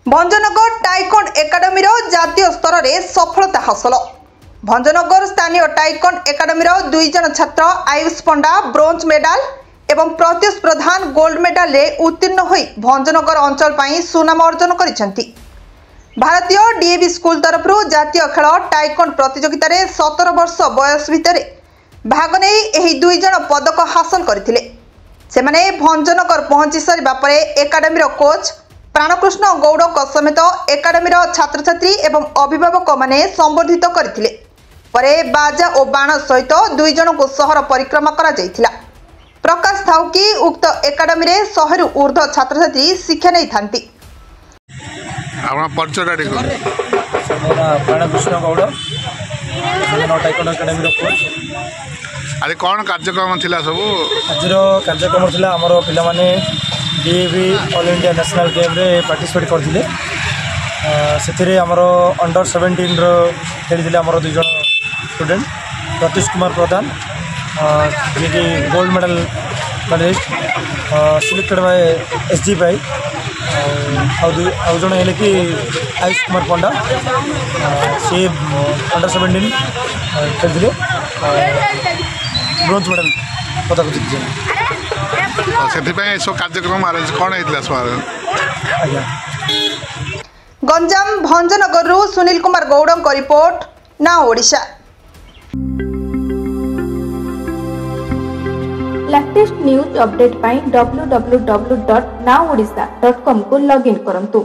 Bhanjanagar टाइकोंड academy जातीय स्तर में सफलता हासिल। भंजनगर स्थानीय टाइकोंड एकाडेमी दुई जन छात्र आयुष पंडा ब्रोंज मेडल एवं प्रत्युष प्रधान गोल्ड मेडल रे उत्तीर्ण होई भंजनगर अंचल पाई सुनाम अर्जन करिसेंती। भारतीय डीएवी स्कूल तरफ जातीय खेल टाइकोंड प्रतियोगिता रे 17 वर्ष बयस भितर भाग नहीं एही दुई जन पदक हासिल करथिले। सेमाने भंजनगर पहुंची सारिबा परे एकाडेमी कोच प्राणकृष्ण गौड़ समेत एकाडेमी छात्र छात्री एवं अभिभावक माने संबोधित करथिले। परे बाजा और बाण सहित दुई जन को सहर परिक्रमा करा जायथिला। प्रकाश थाउ कि उक्त एकाडेमी रे 100 रु ऊर्ध्व छात्र छात्री शिक्षा नहीं थांती। Pranakrushna Gouda taekwondo academy coach. अरे कौन कार्यक्रम थिला सब आज कार्यक्रम थिला हमर पिला माने DAV all India national game रे पार्टिसिपेट करथिले। सेथिरे हमर अंडर 17 रो खेलिदिले हमर दुई जन स्टूडेंट प्रत्युष कुमार प्रधान जे कि gold medal finalist selected by SG भाई आउ जन हेले कि आयुष कुमार पंडा से अंडर 17 खेलिदिले ब्रोंज मेडल पदक जितिले। कार्यक्रम अरेंज कौन Ganjam Bhanjanagar Sunil Kumar Gouda report Now Odisha. Latest news update पाई www.nowodisha.com को लॉगिन करंतु।